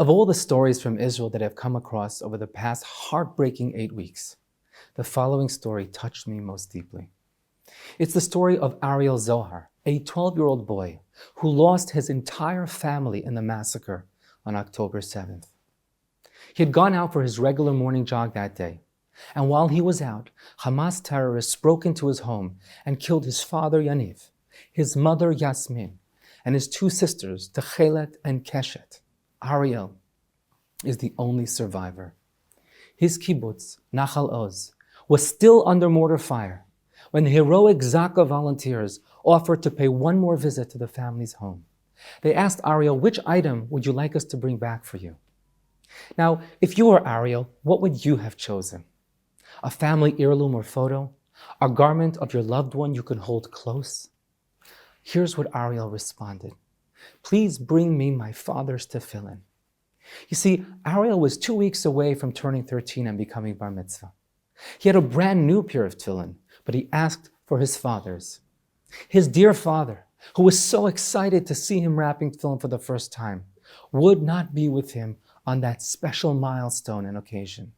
Of all the stories from Israel that I've come across over the past heartbreaking 8 weeks, the following story touched me most deeply. It's the story of Ariel Zohar, a 12-year-old boy who lost his entire family in the massacre on October 7th. He had gone out for his regular morning jog that day, and while he was out, Hamas terrorists broke into his home and killed his father Yaniv, his mother Yasmin, and his 2 sisters, Techelet and Keshet. Ariel is the only survivor. His kibbutz, Nachal Oz, was still under mortar fire when the heroic Zaka volunteers offered to pay one more visit to the family's home. They asked Ariel, "Which item would you like us to bring back for you?" Now, if you were Ariel, what would you have chosen? A family heirloom or photo? A garment of your loved one you could hold close? Here's what Ariel responded. "Please bring me my father's tefillin." You see, Ariel was 2 weeks away from turning 13 and becoming bar mitzvah. He had a brand new pair of tefillin, but he asked for his father's. His dear father, who was so excited to see him wrapping tefillin for the first time, would not be with him on that special milestone and occasion.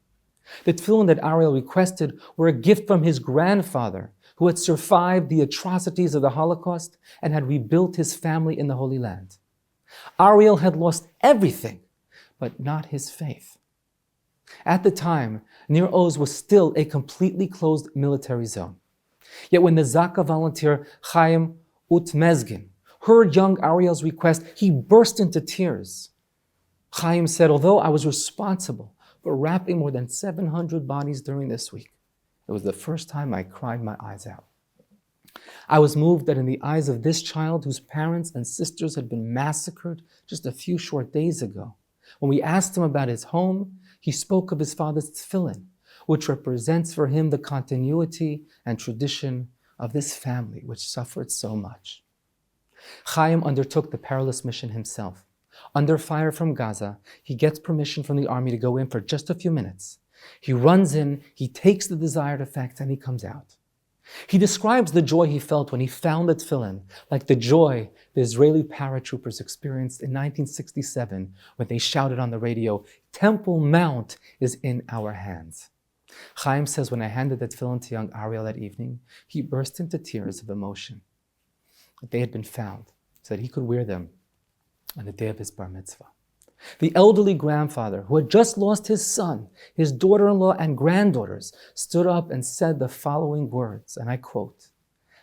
The tefillin that Ariel requested were a gift from his grandfather, who had survived the atrocities of the Holocaust and had rebuilt his family in the Holy Land. Ariel had lost everything, but not his faith. At the time, Nir Oz was still a completely closed military zone. Yet when the Zaka volunteer Chaim Utmezgin heard young Ariel's request, he burst into tears. Chaim said, "Although I was responsible for wrapping more than 700 bodies during this week, it was the first time I cried my eyes out. I was moved that in the eyes of this child whose parents and sisters had been massacred just a few short days ago, when we asked him about his home, he spoke of his father's tefillin, which represents for him the continuity and tradition of this family which suffered so much." Chaim undertook the perilous mission himself. Under fire from Gaza, he gets permission from the army to go in for just a few minutes. He runs in, he takes the desired effect, and he comes out. He describes the joy he felt when he found the tefillin, like the joy the Israeli paratroopers experienced in 1967 when they shouted on the radio, "Temple Mount is in our hands." Chaim says, "When I handed the tefillin to young Ariel that evening, he burst into tears of emotion. That they had been found so that he could wear them on the day of his bar mitzvah." The elderly grandfather, who had just lost his son, his daughter-in-law, and granddaughters, stood up and said the following words, and I quote,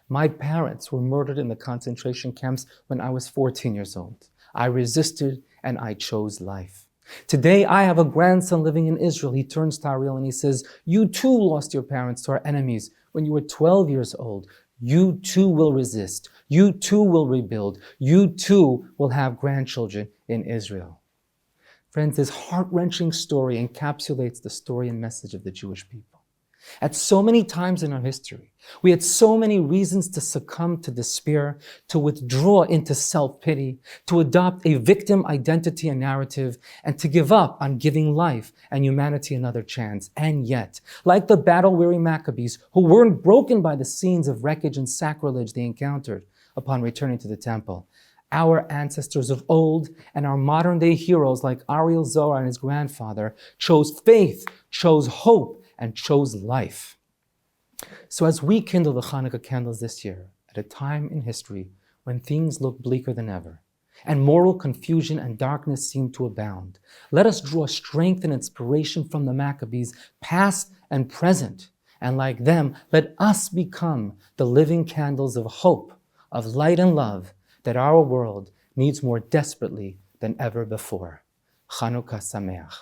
"My parents were murdered in the concentration camps when I was 14 years old. I resisted and I chose life. Today I have a grandson living in Israel." He turns to Ariel and he says, "You too lost your parents to our enemies when you were 12 years old. You too will resist. You too will rebuild. You too will have grandchildren in Israel." Friends, this heart-wrenching story encapsulates the story and message of the Jewish people. At so many times in our history, we had so many reasons to succumb to despair, to withdraw into self-pity, to adopt a victim identity and narrative, and to give up on giving life and humanity another chance. And yet, like the battle-weary Maccabees, who weren't broken by the scenes of wreckage and sacrilege they encountered upon returning to the temple, our ancestors of old and our modern-day heroes like Ariel Zohar and his grandfather chose faith, chose hope, and chose life. So as we kindle the Hanukkah candles this year, at a time in history when things look bleaker than ever, and moral confusion and darkness seem to abound, let us draw strength and inspiration from the Maccabees, past and present, and like them, let us become the living candles of hope, of light and love, that our world needs more desperately than ever before. Hanukkah Sameach.